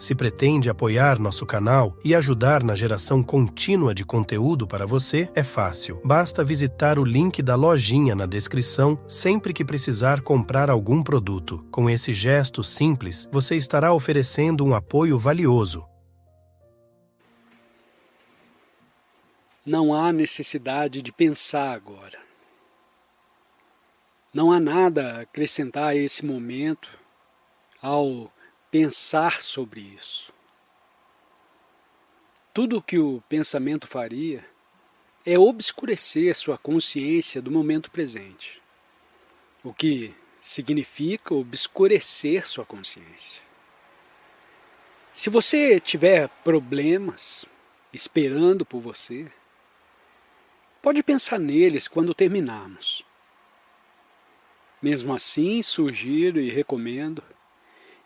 Se pretende apoiar nosso canal e ajudar na geração contínua de conteúdo para você, é fácil. Basta visitar o link da lojinha na descrição sempre que precisar comprar algum produto. Com esse gesto simples, você estará oferecendo um apoio valioso. Não há necessidade de pensar agora. Não há nada a acrescentar a esse momento ao pensar sobre isso. Tudo o que o pensamento faria é obscurecer sua consciência do momento presente, o que significa obscurecer sua consciência. Se você tiver problemas esperando por você, pode pensar neles quando terminarmos. Mesmo assim, sugiro e recomendo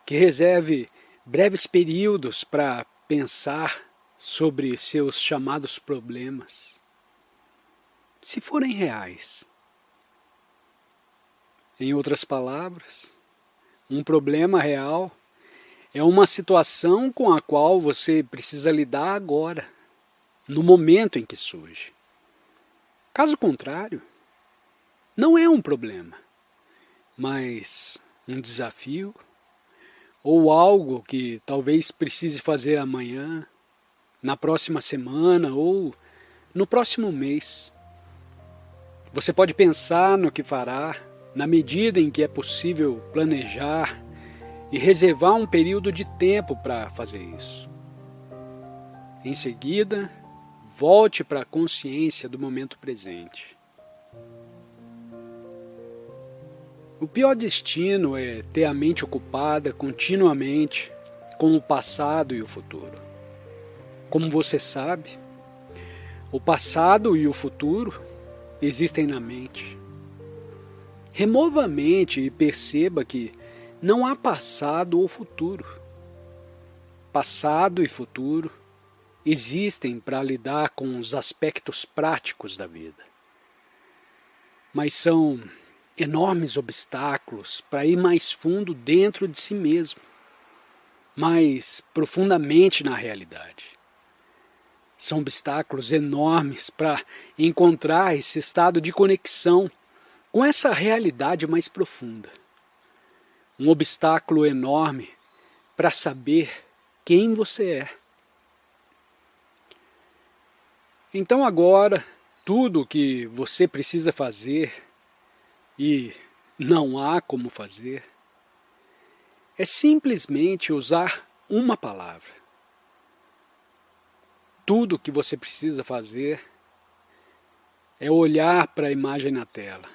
que reserve breves períodos para pensar sobre seus chamados problemas, se forem reais. Em outras palavras, um problema real é uma situação com a qual você precisa lidar agora, no momento em que surge. Caso contrário, não é um problema, mas um desafio, ou algo que talvez precise fazer amanhã, na próxima semana ou no próximo mês. Você pode pensar no que fará, na medida em que é possível planejar e reservar um período de tempo para fazer isso. Em seguida, volte para a consciência do momento presente. O pior destino é ter a mente ocupada continuamente com o passado e o futuro. Como você sabe, o passado e o futuro existem na mente. Remova a mente e perceba que não há passado ou futuro. Passado e futuro existem para lidar com os aspectos práticos da vida, mas são enormes obstáculos para ir mais fundo dentro de si mesmo, mais profundamente na realidade. São obstáculos enormes para encontrar esse estado de conexão com essa realidade mais profunda. Um obstáculo enorme para saber quem você é. Então agora, tudo o que você precisa fazer, e não há como fazer, é simplesmente usar uma palavra. Tudo o que você precisa fazer é olhar para a imagem na tela,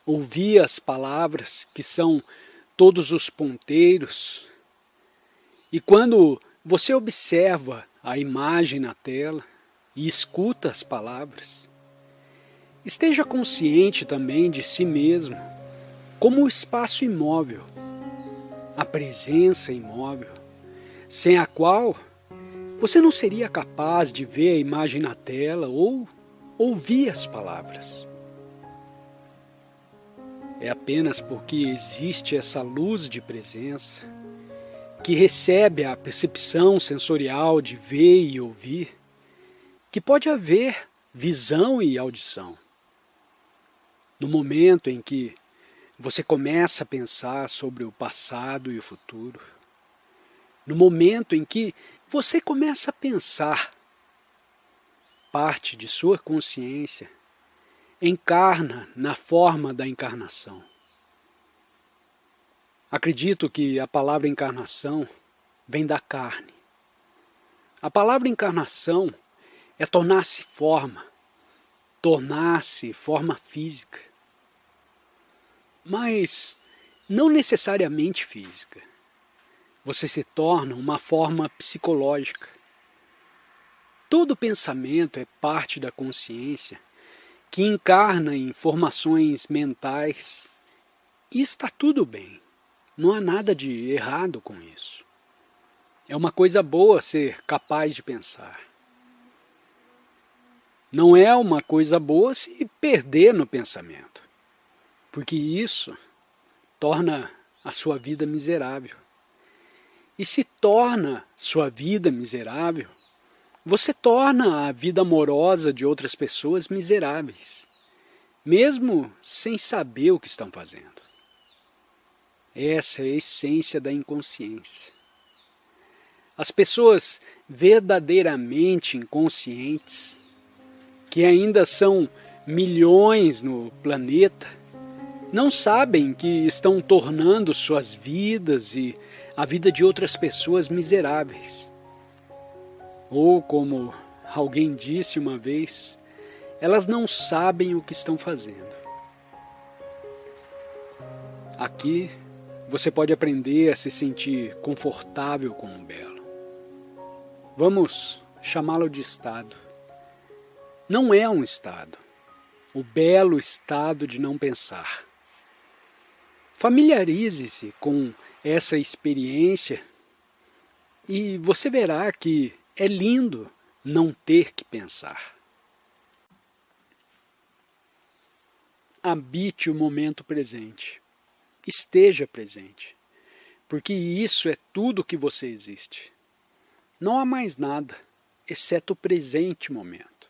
ouvir as palavras que são todos os ponteiros, e quando você observa a imagem na tela e escuta as palavras, esteja consciente também de si mesmo como o espaço imóvel, a presença imóvel, sem a qual você não seria capaz de ver a imagem na tela ou ouvir as palavras. É apenas porque existe essa luz de presença, que recebe a percepção sensorial de ver e ouvir, que pode haver visão e audição. No momento em que você começa a pensar sobre o passado e o futuro, no momento em que você começa a pensar, parte de sua consciência encarna na forma da encarnação. Acredito que a palavra encarnação vem da carne. A palavra encarnação é tornar-se forma física. Mas não necessariamente física. Você se torna uma forma psicológica. Todo pensamento é parte da consciência que encarna em formações mentais e está tudo bem. Não há nada de errado com isso. É uma coisa boa ser capaz de pensar. Não é uma coisa boa se perder no pensamento, porque isso torna a sua vida miserável. e se torna sua vida miserável, você torna a vida amorosa de outras pessoas miseráveis, mesmo sem saber o que estão fazendo. Essa é a essência da inconsciência. As pessoas verdadeiramente inconscientes, que ainda são milhões no planeta, não sabem que estão tornando suas vidas e a vida de outras pessoas miseráveis. Ou, como alguém disse uma vez, elas não sabem o que estão fazendo. Aqui você pode aprender a se sentir confortável com o belo. Vamos chamá-lo de estado. Não é um estado, o belo estado de não pensar. Familiarize-se com essa experiência e você verá que é lindo não ter que pensar. Habite o momento presente. Esteja presente, porque isso é tudo que você existe. Não há mais nada, exceto o presente momento.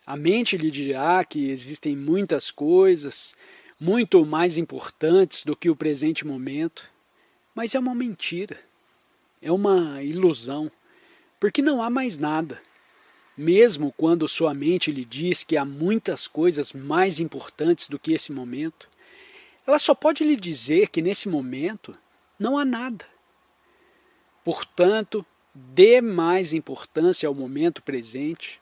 A mente lhe dirá que existem muitas coisas, muito mais importantes do que o presente momento, mas é uma mentira, é uma ilusão, porque não há mais nada. Mesmo quando sua mente lhe diz que há muitas coisas mais importantes do que esse momento, ela só pode lhe dizer que nesse momento não há nada. Portanto, dê mais importância ao momento presente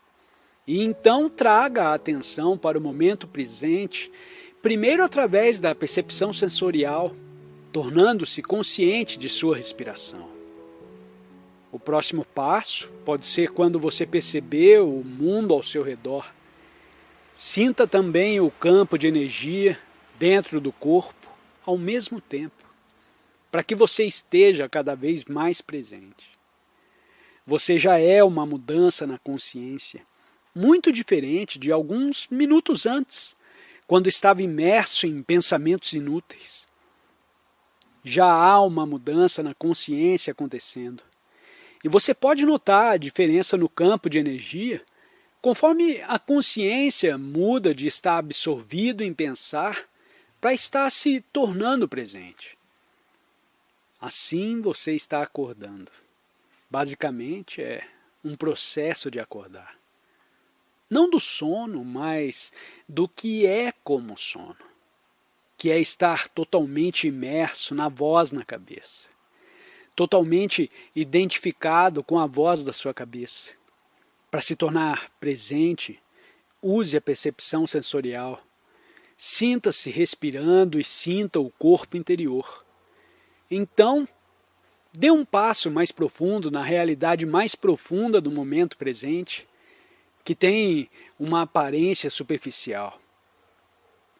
e então traga a atenção para o momento presente, primeiro através da percepção sensorial, tornando-se consciente de sua respiração. O próximo passo pode ser quando você perceber o mundo ao seu redor. Sinta também o campo de energia dentro do corpo ao mesmo tempo, para que você esteja cada vez mais presente. Você já é uma mudança na consciência, muito diferente de alguns minutos antes, quando estava imerso em pensamentos inúteis. Já há uma mudança na consciência acontecendo. E você pode notar a diferença no campo de energia conforme a consciência muda de estar absorvido em pensar para estar se tornando presente. Assim você está acordando. Basicamente é um processo de acordar. Não do sono, mas do que é como sono, que é estar totalmente imerso na voz na cabeça, totalmente identificado com a voz da sua cabeça. Para se tornar presente, use a percepção sensorial. Sinta-se respirando e sinta o corpo interior. Então, dê um passo mais profundo na realidade mais profunda do momento presente, que tem uma aparência superficial.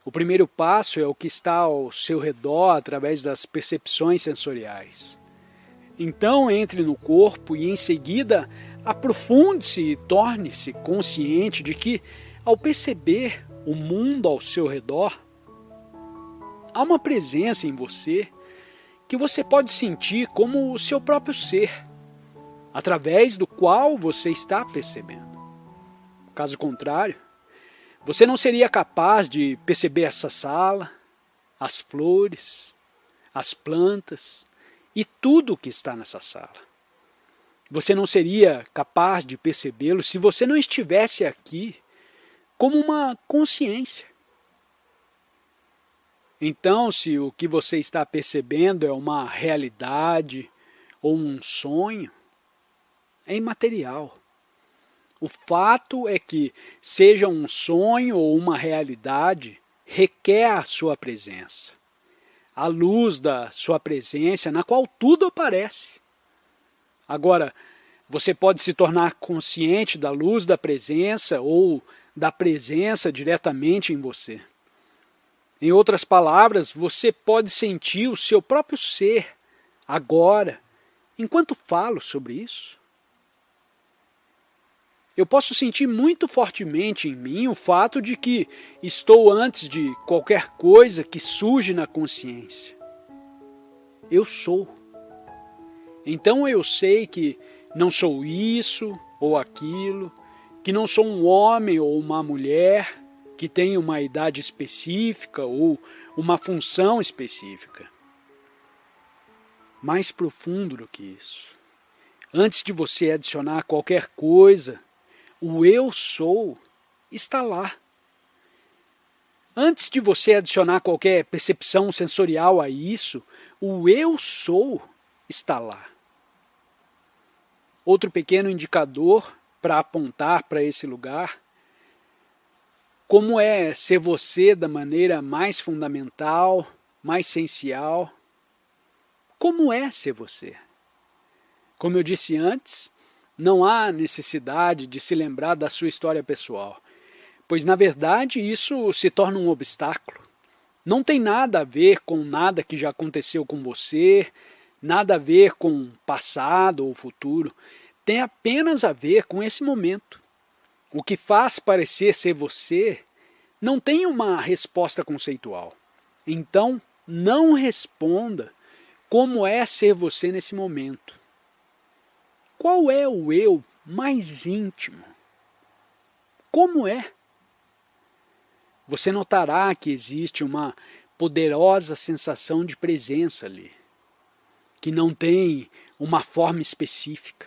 O primeiro passo é o que está ao seu redor através das percepções sensoriais. Então entre no corpo e em seguida aprofunde-se e torne-se consciente de que, ao perceber o mundo ao seu redor, há uma presença em você que você pode sentir como o seu próprio ser, através do qual você está percebendo. Caso contrário, você não seria capaz de perceber essa sala, as flores, as plantas e tudo o que está nessa sala. Você não seria capaz de percebê-lo se você não estivesse aqui como uma consciência. Então, se o que você está percebendo é uma realidade ou um sonho, é imaterial. O fato é que, seja um sonho ou uma realidade, requer a sua presença. A luz da sua presença, na qual tudo aparece. Agora, você pode se tornar consciente da luz da presença ou da presença diretamente em você. Em outras palavras, você pode sentir o seu próprio ser agora, enquanto falo sobre isso. Eu posso sentir muito fortemente em mim o fato de que estou antes de qualquer coisa que surge na consciência. Eu sou. Então eu sei que não sou isso ou aquilo, que não sou um homem ou uma mulher, que tem uma idade específica ou uma função específica. Mais profundo do que isso. Antes de você adicionar qualquer coisa, o eu sou está lá. Antes de você adicionar qualquer percepção sensorial a isso, o eu sou está lá. Outro pequeno indicador para apontar para esse lugar, como é ser você da maneira mais fundamental, mais essencial. Como é ser você? Como eu disse antes, não há necessidade de se lembrar da sua história pessoal, pois na verdade isso se torna um obstáculo. Não tem nada a ver com nada que já aconteceu com você, nada a ver com o passado ou futuro, tem apenas a ver com esse momento. O que faz parecer ser você não tem uma resposta conceitual. Então, não responda como é ser você nesse momento. Qual é o eu mais íntimo? Como é? Você notará que existe uma poderosa sensação de presença ali, que não tem uma forma específica.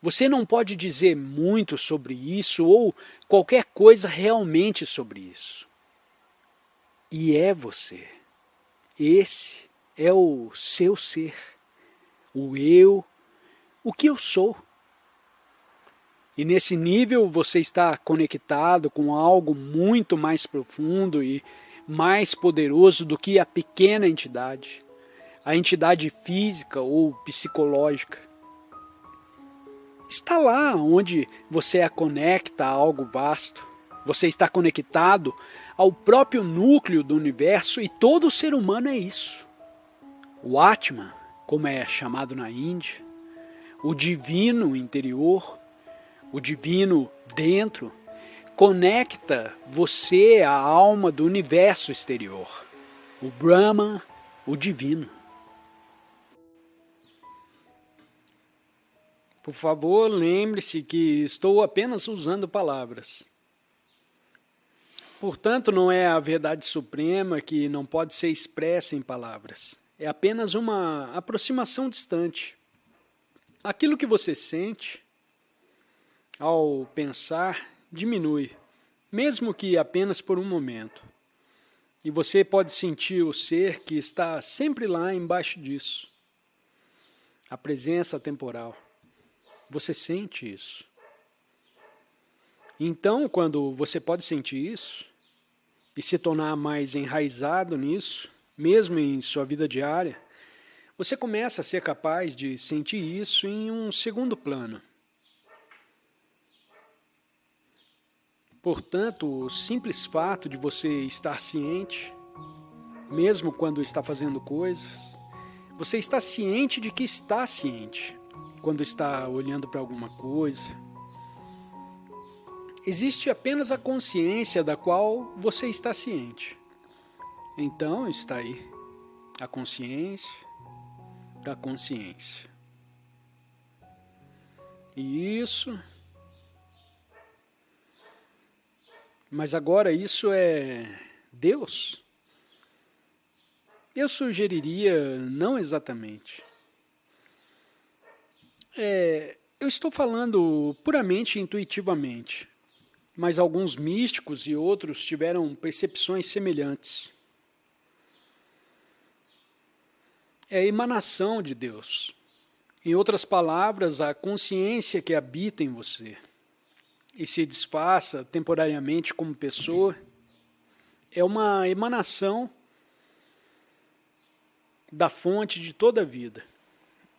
Você não pode dizer muito sobre isso ou qualquer coisa realmente sobre isso. E é você. Esse é o seu ser. O eu, o que eu sou. E nesse nível você está conectado com algo muito mais profundo e mais poderoso do que a pequena entidade, a entidade física ou psicológica. Está lá onde você a conecta a algo vasto. Você está conectado ao próprio núcleo do universo e todo ser humano é isso. O Atman, como é chamado na Índia, o divino interior, o divino dentro, conecta você à alma do universo exterior. O Brahman, o divino. Por favor, lembre-se que estou apenas usando palavras. Portanto, não é a verdade suprema que não pode ser expressa em palavras. É apenas uma aproximação distante. Aquilo que você sente, ao pensar, diminui, mesmo que apenas por um momento. E você pode sentir o ser que está sempre lá embaixo disso. A presença temporal. Você sente isso. Então, quando você pode sentir isso e se tornar mais enraizado nisso, mesmo em sua vida diária, você começa a ser capaz de sentir isso em um segundo plano. Portanto, o simples fato de você estar ciente, mesmo quando está fazendo coisas, você está ciente de que está ciente. Quando está olhando para alguma coisa, existe apenas a consciência da qual você está ciente. Então está aí a consciência da consciência. E isso. Mas agora isso é Deus? Eu sugeriria não exatamente. Eu estou falando puramente intuitivamente, mas alguns místicos e outros tiveram percepções semelhantes. É a emanação de Deus. Em outras palavras, a consciência que habita em você e se disfarça temporariamente como pessoa é uma emanação da fonte de toda a vida.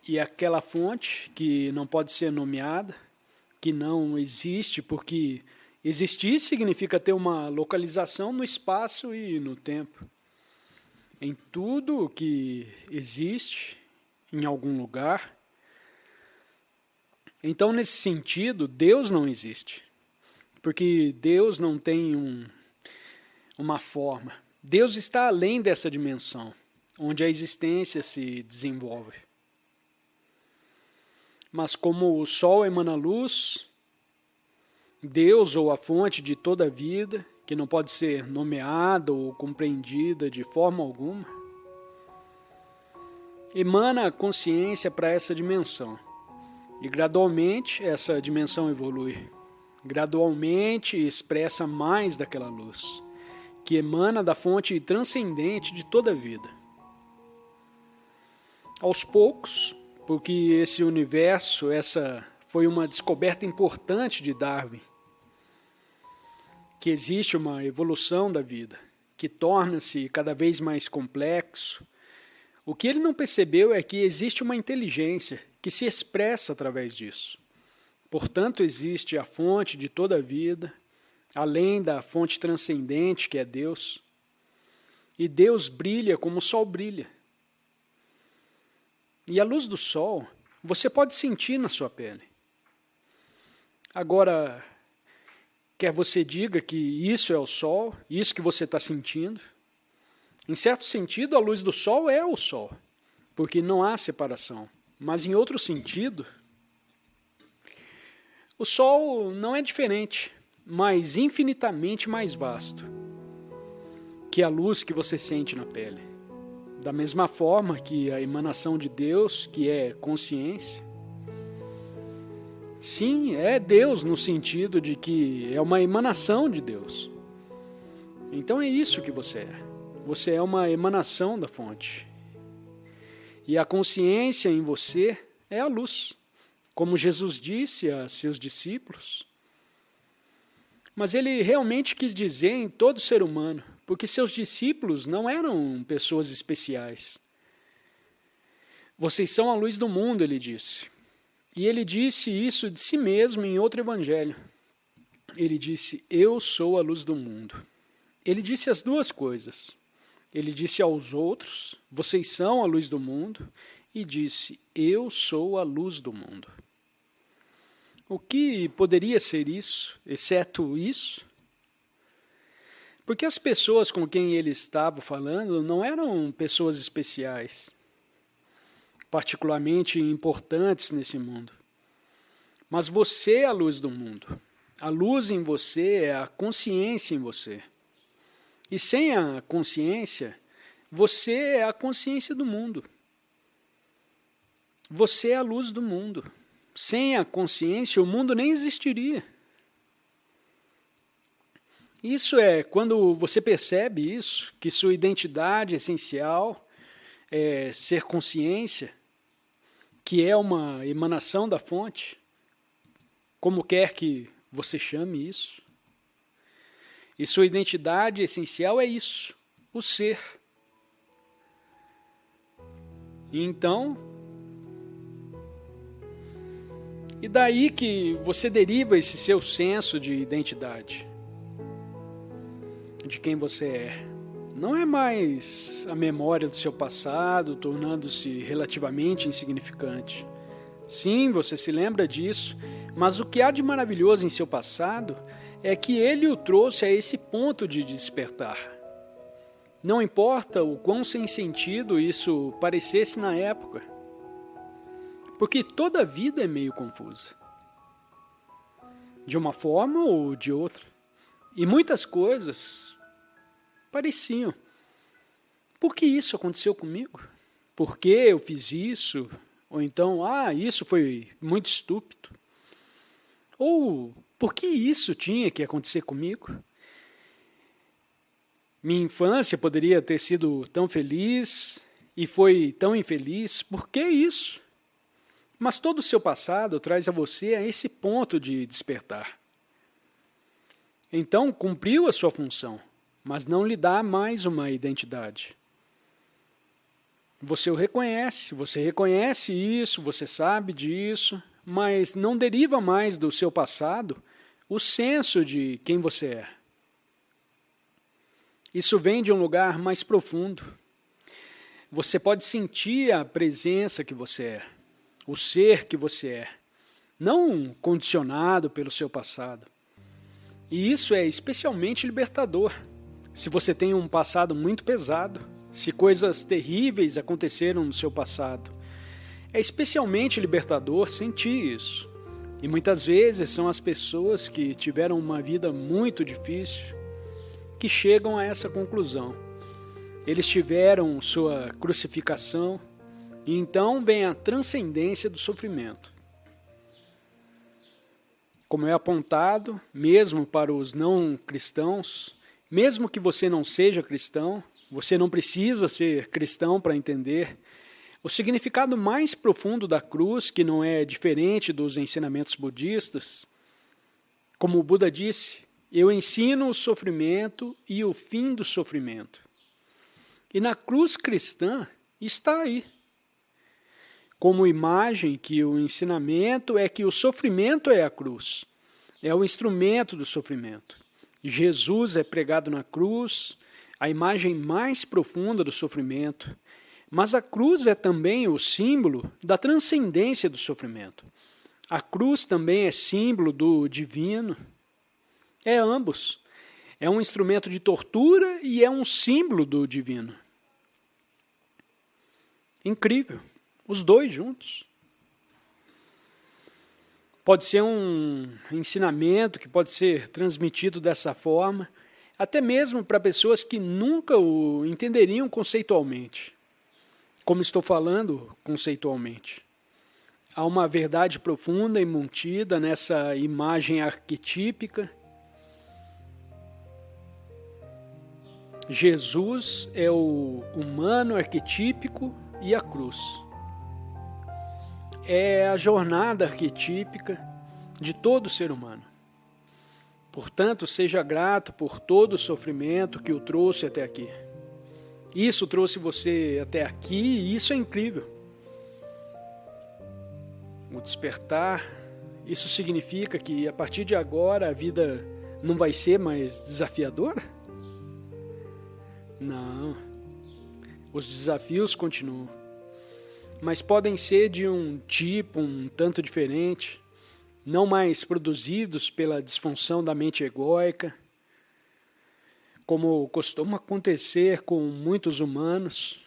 E aquela fonte que não pode ser nomeada, que não existe, porque existir significa ter uma localização no espaço e no tempo. Em tudo que existe, em algum lugar. Então, nesse sentido, Deus não existe. Porque Deus não tem uma forma. Deus está além dessa dimensão, onde a existência se desenvolve. Mas como o sol emana luz, Deus ou a fonte de toda a vida, que não pode ser nomeada ou compreendida de forma alguma, emana a consciência para essa dimensão. E gradualmente essa dimensão evolui. Gradualmente expressa mais daquela luz, que emana da fonte transcendente de toda a vida. Aos poucos, porque esse universo, essa foi uma descoberta importante de Darwin, que existe uma evolução da vida, que torna-se cada vez mais complexo. O que ele não percebeu é que existe uma inteligência que se expressa através disso. Portanto, existe a fonte de toda a vida, além da fonte transcendente que é Deus. E Deus brilha como o sol brilha. E a luz do sol você pode sentir na sua pele. Agora, quer você diga que isso é o sol, isso que você está sentindo? Em certo sentido, a luz do sol é o sol, porque não há separação. Mas em outro sentido, o sol não é diferente, mas infinitamente mais vasto que a luz que você sente na pele. Da mesma forma que a emanação de Deus, que é consciência, sim, é Deus no sentido de que é uma emanação de Deus. Então é isso que você é. Você é uma emanação da fonte. E a consciência em você é a luz, como Jesus disse a seus discípulos. Mas ele realmente quis dizer em todo ser humano, porque seus discípulos não eram pessoas especiais. Vocês são a luz do mundo, ele disse. E ele disse isso de si mesmo em outro evangelho. Ele disse, eu sou a luz do mundo. Ele disse as duas coisas. Ele disse aos outros, vocês são a luz do mundo, e disse, eu sou a luz do mundo. O que poderia ser isso, exceto isso? Porque as pessoas com quem ele estava falando não eram pessoas especiais, particularmente importantes nesse mundo. Mas você é a luz do mundo. A luz em você é a consciência em você. E sem a consciência, você é a consciência do mundo. Você é a luz do mundo. Sem a consciência, o mundo nem existiria. Isso é quando você percebe isso, que sua identidade essencial é ser consciência, que é uma emanação da fonte, como quer que você chame isso. E sua identidade essencial é isso, o ser. E então, e daí que você deriva esse seu senso de identidade, de quem você é. Não é mais a memória do seu passado, tornando-se relativamente insignificante. Sim, você se lembra disso, mas o que há de maravilhoso em seu passado é que ele o trouxe a esse ponto de despertar. Não importa o quão sem sentido isso parecesse na época, porque toda a vida é meio confusa, de uma forma ou de outra, e muitas coisas pareciam. Por que isso aconteceu comigo? Por que eu fiz isso? Ou então, isso foi muito estúpido. Ou, por que isso tinha que acontecer comigo? Minha infância poderia ter sido tão feliz e foi tão infeliz. Por que isso? Mas todo o seu passado traz a você a esse ponto de despertar. Então, cumpriu a sua função, mas não lhe dá mais uma identidade. Você o reconhece, você reconhece isso, você sabe disso, mas não deriva mais do seu passado o senso de quem você é. Isso vem de um lugar mais profundo. Você pode sentir a presença que você é, o ser que você é, não condicionado pelo seu passado. E isso é especialmente libertador. Se você tem um passado muito pesado, se coisas terríveis aconteceram no seu passado, É especialmente libertador sentir isso. E muitas vezes são as pessoas que tiveram uma vida muito difícil que chegam a essa conclusão. Eles tiveram sua crucificação e então vem a transcendência do sofrimento. Como é apontado, mesmo para os não cristãos, mesmo que você não seja cristão, você não precisa ser cristão para entender o significado mais profundo da cruz, que não é diferente dos ensinamentos budistas. Como o Buda disse, eu ensino o sofrimento e o fim do sofrimento. E na cruz cristã está aí, como imagem que o ensinamento é que o sofrimento é a cruz, é o instrumento do sofrimento. Jesus é pregado na cruz, a imagem mais profunda do sofrimento, mas a cruz é também o símbolo da transcendência do sofrimento. A cruz também é símbolo do divino. É ambos. É um instrumento de tortura e é um símbolo do divino. Incrível. Os dois juntos. Pode ser um ensinamento que pode ser transmitido dessa forma, até mesmo para pessoas que nunca o entenderiam conceitualmente. Como estou falando conceitualmente. Há uma verdade profunda embutida nessa imagem arquetípica. Jesus é o humano arquetípico e a cruz. É a jornada arquetípica de todo ser humano. Portanto, seja grato por todo o sofrimento que o trouxe até aqui. Isso trouxe você até aqui e isso é incrível. O despertar, isso significa que a partir de agora a vida não vai ser mais desafiadora? Não. Os desafios continuam. Mas podem ser de um tipo um tanto diferente, não mais produzidos pela disfunção da mente egóica, como costuma acontecer com muitos humanos.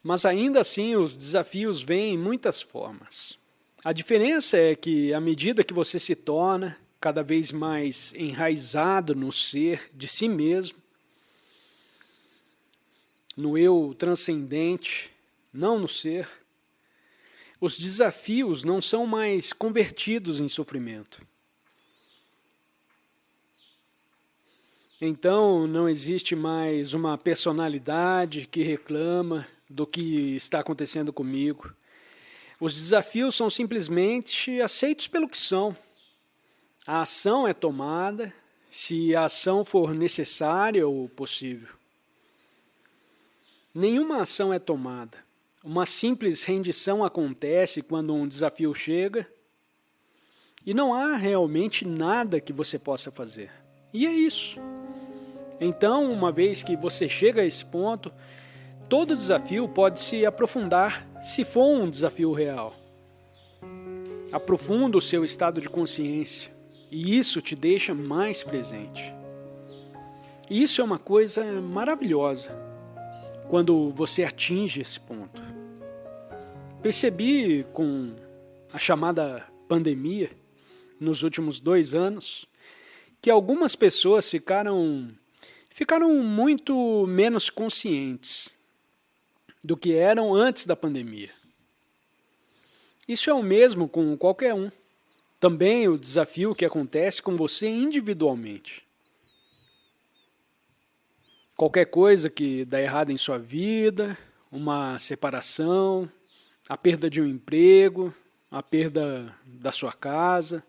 Mas ainda assim os desafios vêm em muitas formas. A diferença é que à medida que você se torna cada vez mais enraizado no ser de si mesmo, no eu transcendente, não no ser, os desafios não são mais convertidos em sofrimento. Então não existe mais uma personalidade que reclama do que está acontecendo comigo. Os desafios são simplesmente aceitos pelo que são. A ação é tomada se a ação for necessária ou possível. Nenhuma ação é tomada. Uma simples rendição acontece quando um desafio chega e não há realmente nada que você possa fazer. E é isso. Então, uma vez que você chega a esse ponto, todo desafio pode se aprofundar se for um desafio real. Aprofunda o seu estado de consciência e isso te deixa mais presente. E isso é uma coisa maravilhosa quando você atinge esse ponto. Percebi com a chamada pandemia, nos últimos 2 anos, que algumas pessoas ficaram muito menos conscientes do que eram antes da pandemia. Isso é o mesmo com qualquer um. Também o desafio que acontece com você individualmente. Qualquer coisa que dá errado em sua vida, uma separação, a perda de um emprego, a perda da sua casa,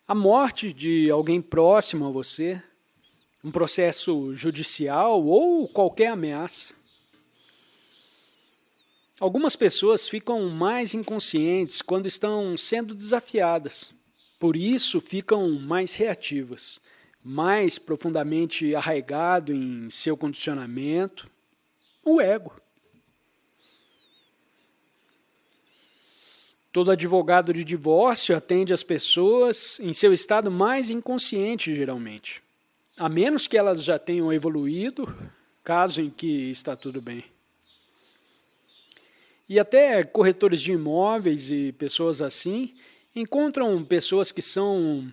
a morte de alguém próximo a você, um processo judicial ou qualquer ameaça. Algumas pessoas ficam mais inconscientes quando estão sendo desafiadas, por isso ficam mais reativas, mais profundamente arraigado em seu condicionamento, o ego. Todo advogado de divórcio atende as pessoas em seu estado mais inconsciente, geralmente. A menos que elas já tenham evoluído, caso em que está tudo bem. E até corretores de imóveis e pessoas assim encontram pessoas que são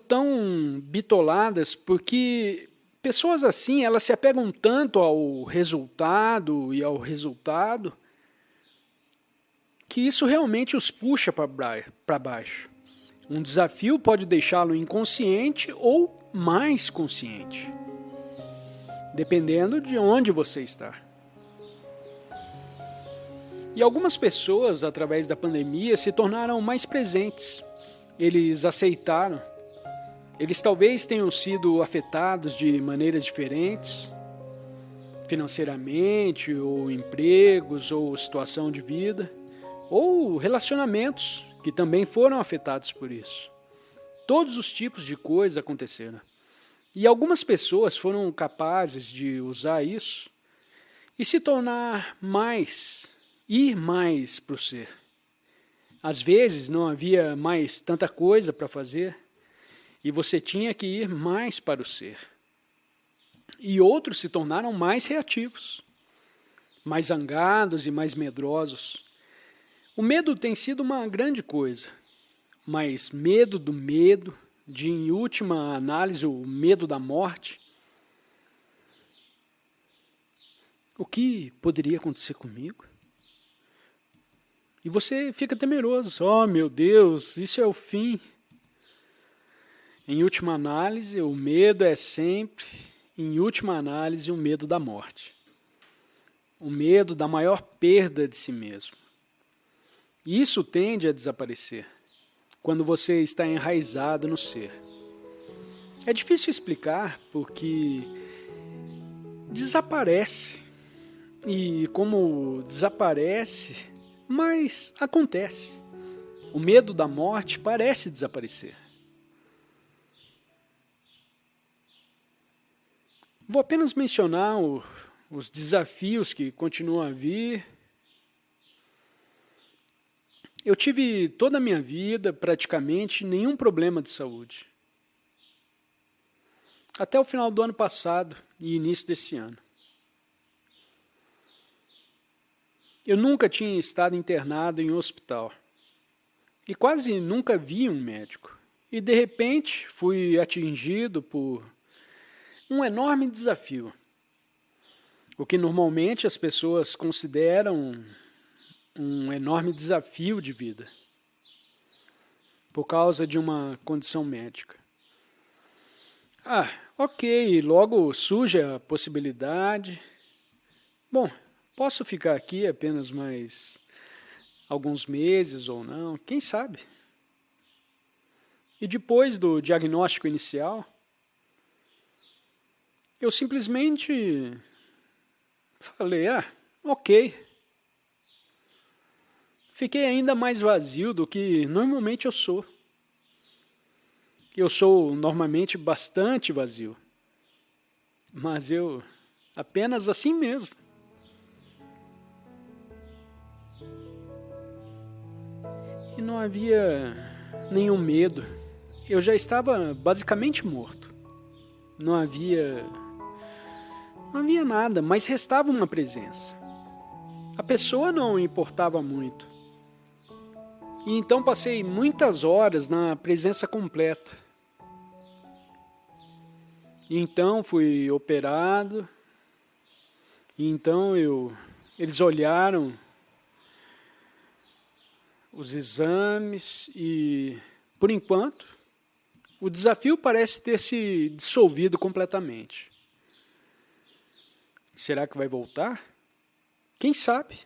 tão bitoladas porque pessoas assim, elas se apegam tanto ao resultado e ao resultado que isso realmente os puxa para baixo. Um desafio pode deixá-lo inconsciente ou mais consciente, dependendo de onde você está. E algumas pessoas, através da pandemia, se tornaram mais presentes. Eles aceitaram. Eles talvez tenham sido afetados de maneiras diferentes, financeiramente, ou empregos, ou situação de vida, ou relacionamentos que também foram afetados por isso. Todos os tipos de coisas aconteceram. E algumas pessoas foram capazes de usar isso e se tornar mais, ir mais para o ser. Às vezes não havia mais tanta coisa para fazer e você tinha que ir mais para o ser. E outros se tornaram mais reativos, mais zangados e mais medrosos. O medo tem sido uma grande coisa, mas medo do medo, de em última análise o medo da morte. O que poderia acontecer comigo? E você fica temeroso. Oh, meu Deus, isso é o fim. Em última análise, o medo é sempre, em última análise, o medo da morte. O medo da maior perda de si mesmo. E isso tende a desaparecer quando você está enraizado no ser. É difícil explicar porque desaparece. E como desaparece, mas acontece. O medo da morte parece desaparecer. Vou apenas mencionar os desafios que continuam a vir. Eu tive toda a minha vida, praticamente, nenhum problema de saúde. Até o final do ano passado e início desse ano. Eu nunca tinha estado internado em um hospital. E quase nunca vi um médico. E de repente fui atingido por um enorme desafio. O que normalmente as pessoas consideram um enorme desafio de vida, por causa de uma condição médica. Ok, logo surge a possibilidade. Bom, posso ficar aqui apenas mais alguns meses ou não, quem sabe? E depois do diagnóstico inicial, eu simplesmente falei, ok. Fiquei ainda mais vazio do que normalmente eu sou. Eu sou normalmente bastante vazio. Mas eu apenas assim mesmo. E não havia nenhum medo. Eu já estava basicamente morto. Não havia nada, mas restava uma presença. A pessoa não importava muito. E então passei muitas horas na presença completa. E então fui operado. E então eles olharam os exames e, por enquanto, o desafio parece ter se dissolvido completamente. Será que vai voltar? Quem sabe?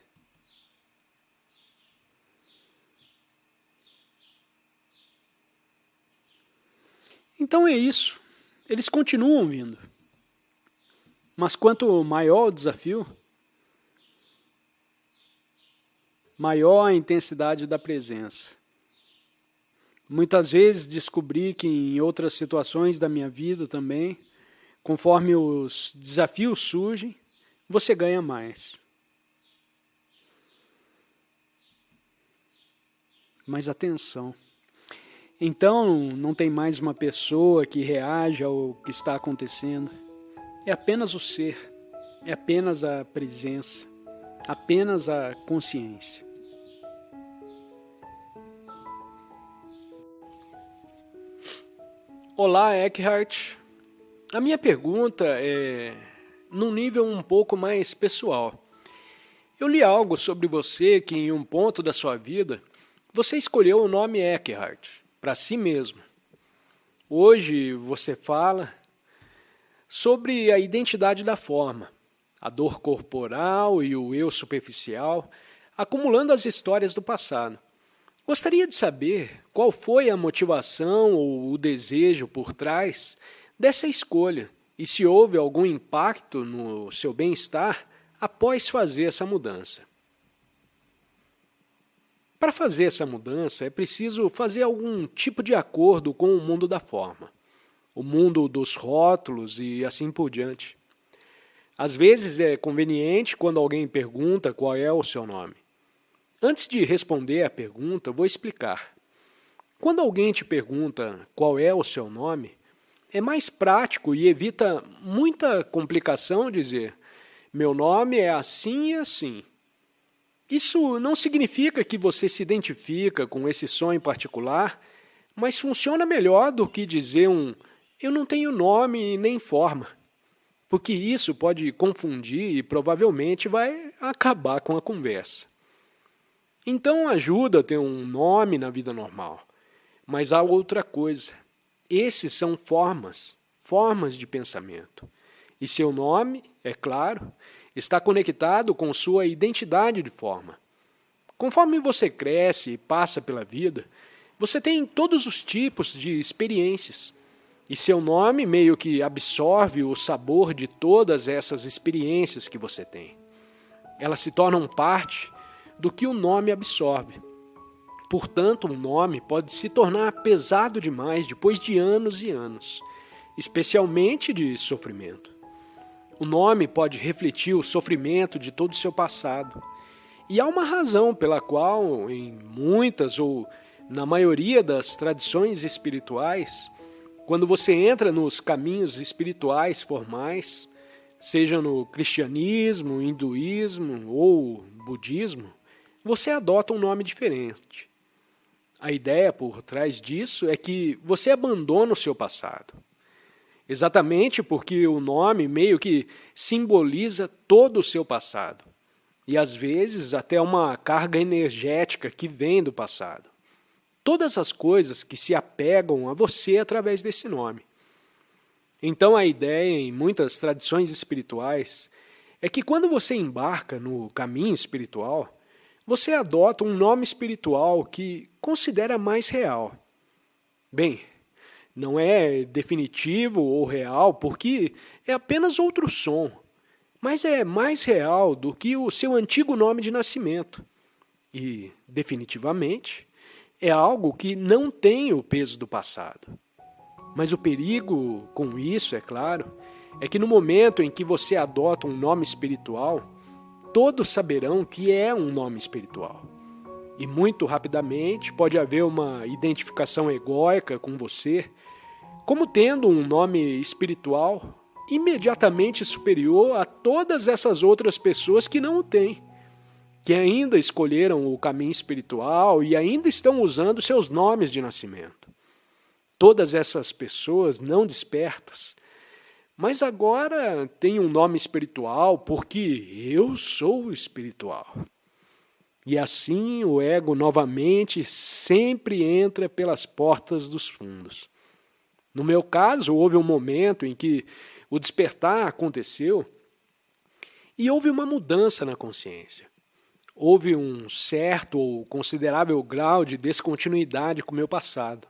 Então é isso. Eles continuam vindo. Mas quanto maior o desafio, maior a intensidade da presença. Muitas vezes descobri que em outras situações da minha vida também, conforme os desafios surgem, você ganha mais. Mas atenção. Então, não tem mais uma pessoa que reage ao que está acontecendo. É apenas o ser. É apenas a presença. apenas a consciência. Olá, Eckhart. A minha pergunta é num nível um pouco mais pessoal. Eu li algo sobre você que em um ponto da sua vida você escolheu o nome Eckhart para si mesmo. Hoje você fala sobre a identidade da forma, a dor corporal e o eu superficial, acumulando as histórias do passado. Gostaria de saber qual foi a motivação ou o desejo por trás dessa escolha e se houve algum impacto no seu bem-estar após fazer essa mudança. Para fazer essa mudança, é preciso fazer algum tipo de acordo com o mundo da forma, o mundo dos rótulos e assim por diante. Às vezes é conveniente quando alguém pergunta qual é o seu nome. Antes de responder a pergunta, vou explicar. Quando alguém te pergunta qual é o seu nome, é mais prático e evita muita complicação dizer: meu nome é assim e assim. Isso não significa que você se identifica com esse som em particular, mas funciona melhor do que dizer eu não tenho nome nem forma, porque isso pode confundir e provavelmente vai acabar com a conversa. Então ajuda a ter um nome na vida normal, mas há outra coisa. Esses são formas de pensamento. E seu nome, é claro, está conectado com sua identidade de forma. Conforme você cresce e passa pela vida, você tem todos os tipos de experiências. E seu nome meio que absorve o sabor de todas essas experiências que você tem. Elas se tornam parte do que o nome absorve. Portanto, um nome pode se tornar pesado demais depois de anos e anos, especialmente de sofrimento. O nome pode refletir o sofrimento de todo o seu passado. E há uma razão pela qual, em muitas ou na maioria das tradições espirituais, quando você entra nos caminhos espirituais formais, seja no cristianismo, hinduísmo ou budismo, você adota um nome diferente. A ideia por trás disso é que você abandona o seu passado. Exatamente porque o nome meio que simboliza todo o seu passado. E às vezes até uma carga energética que vem do passado. Todas as coisas que se apegam a você através desse nome. Então a ideia em muitas tradições espirituais é que quando você embarca no caminho espiritual, você adota um nome espiritual que considera mais real. Bem, não é definitivo ou real porque é apenas outro som, mas é mais real do que o seu antigo nome de nascimento. E, definitivamente, é algo que não tem o peso do passado. Mas o perigo com isso, é claro, é que no momento em que você adota um nome espiritual, todos saberão que é um nome espiritual. E muito rapidamente pode haver uma identificação egóica com você, como tendo um nome espiritual imediatamente superior a todas essas outras pessoas que não o têm, que ainda escolheram o caminho espiritual e ainda estão usando seus nomes de nascimento. Todas essas pessoas não despertas, mas agora têm um nome espiritual porque eu sou espiritual. E assim o ego novamente sempre entra pelas portas dos fundos. No meu caso, houve um momento em que o despertar aconteceu e houve uma mudança na consciência. Houve um certo ou considerável grau de descontinuidade com o meu passado.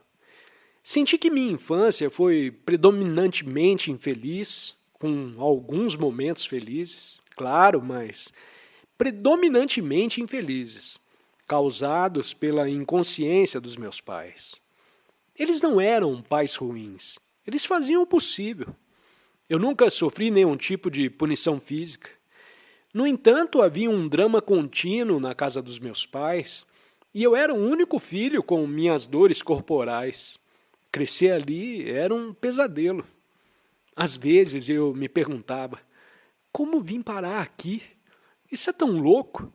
Senti que minha infância foi predominantemente infeliz, com alguns momentos felizes, claro, mas predominantemente infelizes, causados pela inconsciência dos meus pais. Eles não eram pais ruins, eles faziam o possível. Eu nunca sofri nenhum tipo de punição física. No entanto, havia um drama contínuo na casa dos meus pais, e eu era o único filho com minhas dores corporais. Crescer ali era um pesadelo. Às vezes eu me perguntava, como vim parar aqui? Isso é tão louco.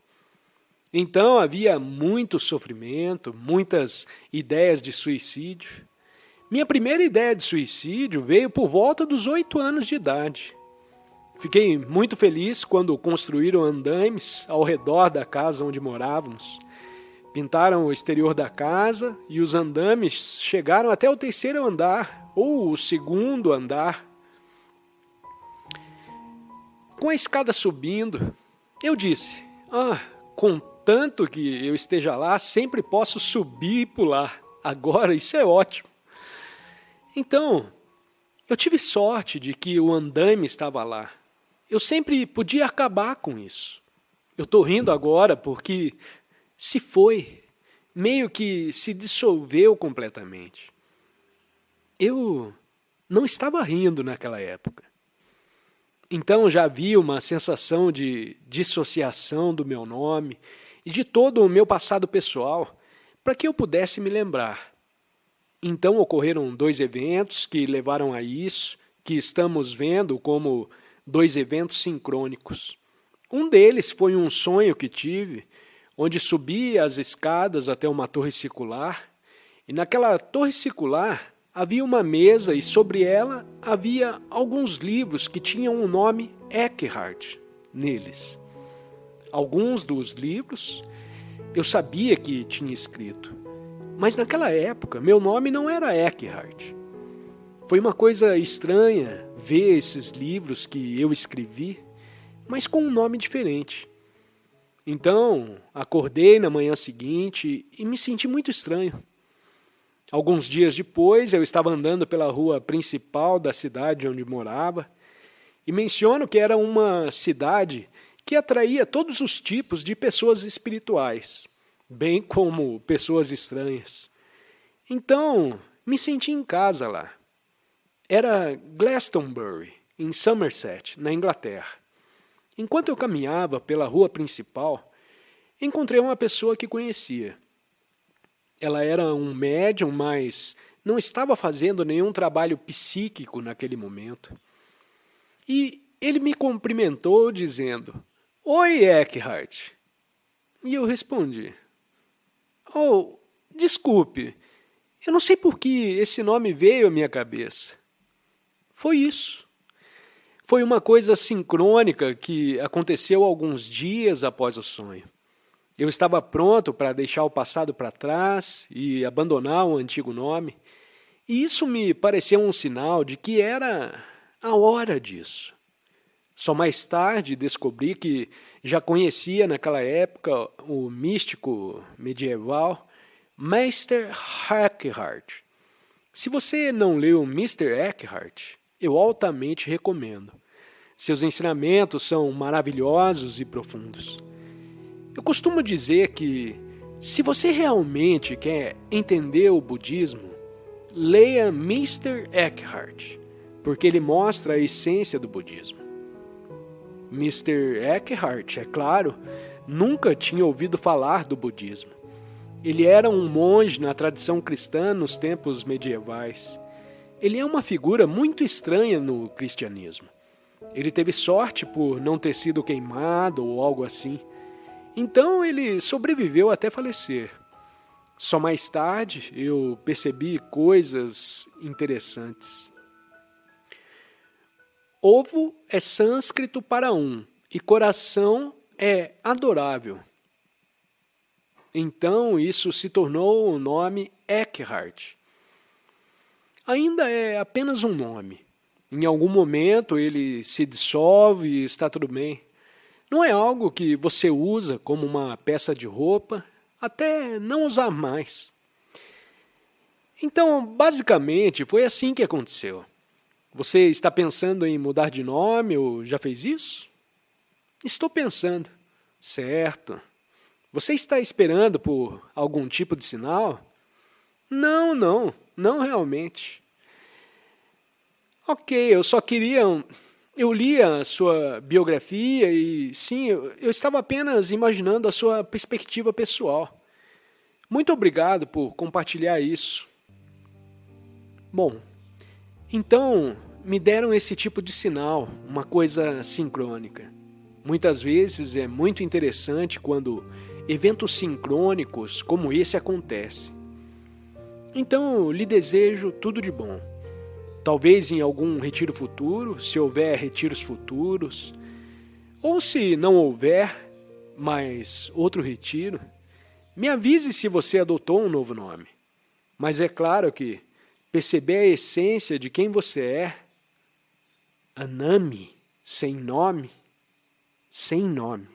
Então havia muito sofrimento, muitas ideias de suicídio. Minha primeira ideia de suicídio veio por volta dos 8 anos de idade. Fiquei muito feliz quando construíram andaimes ao redor da casa onde morávamos. Pintaram o exterior da casa e os andames chegaram até o 3º andar, ou o 2º andar. Com a escada subindo, eu disse, contanto que eu esteja lá, sempre posso subir e pular. Agora, isso é ótimo. Então, eu tive sorte de que o andaime estava lá. Eu sempre podia acabar com isso. Eu estou rindo agora porque se foi, meio que se dissolveu completamente. Eu não estava rindo naquela época. Então já havia uma sensação de dissociação do meu nome e de todo o meu passado pessoal para que eu pudesse me lembrar. Então ocorreram 2 eventos que levaram a isso, que estamos vendo como 2 eventos sincrônicos. Um deles foi um sonho que tive, onde subi as escadas até uma torre circular, e naquela torre circular havia uma mesa e sobre ela havia alguns livros que tinham o nome Eckhart neles. Alguns dos livros eu sabia que tinha escrito, mas naquela época meu nome não era Eckhart. Foi uma coisa estranha ver esses livros que eu escrevi, mas com um nome diferente. Então, acordei na manhã seguinte e me senti muito estranho. Alguns dias depois, eu estava andando pela rua principal da cidade onde morava e menciono que era uma cidade que atraía todos os tipos de pessoas espirituais, bem como pessoas estranhas. Então, me senti em casa lá. Era Glastonbury, em Somerset, na Inglaterra. Enquanto eu caminhava pela rua principal, encontrei uma pessoa que conhecia. Ela era um médium, mas não estava fazendo nenhum trabalho psíquico naquele momento. E ele me cumprimentou dizendo, "Oi, Eckhart." E eu respondi, "Oh, desculpe, eu não sei por que esse nome veio à minha cabeça." Foi isso. Foi uma coisa sincrônica que aconteceu alguns dias após o sonho. Eu estava pronto para deixar o passado para trás e abandonar o antigo nome, e isso me pareceu um sinal de que era a hora disso. Só mais tarde descobri que já conhecia naquela época o místico medieval Meister Eckhart. Se você não leu Mr. Eckhart, eu altamente recomendo. Seus ensinamentos são maravilhosos e profundos. Eu costumo dizer que, se você realmente quer entender o budismo, leia Mr. Eckhart, porque ele mostra a essência do budismo. Mr. Eckhart, é claro, nunca tinha ouvido falar do budismo. Ele era um monge na tradição cristã nos tempos medievais. Ele é uma figura muito estranha no cristianismo. Ele teve sorte por não ter sido queimado ou algo assim. Então ele sobreviveu até falecer. Só mais tarde eu percebi coisas interessantes. Ovo é sânscrito para e coração é adorável. Então isso se tornou o nome Eckhart. Ainda é apenas um nome. Em algum momento ele se dissolve e está tudo bem. Não é algo que você usa como uma peça de roupa, até não usar mais. Então, basicamente, foi assim que aconteceu. Você está pensando em mudar de nome ou já fez isso? Estou pensando. Certo. Você está esperando por algum tipo de sinal? Não realmente. Ok, eu só queria... Eu li a sua biografia e, sim, eu estava apenas imaginando a sua perspectiva pessoal. Muito obrigado por compartilhar isso. Bom, então me deram esse tipo de sinal, uma coisa sincrônica. Muitas vezes é muito interessante quando eventos sincrônicos como esse acontecem. Então, lhe desejo tudo de bom. Talvez em algum retiro futuro, se houver retiros futuros, ou se não houver mais outro retiro, me avise se você adotou um novo nome. Mas é claro que perceber a essência de quem você é, Anami, sem nome, sem nome.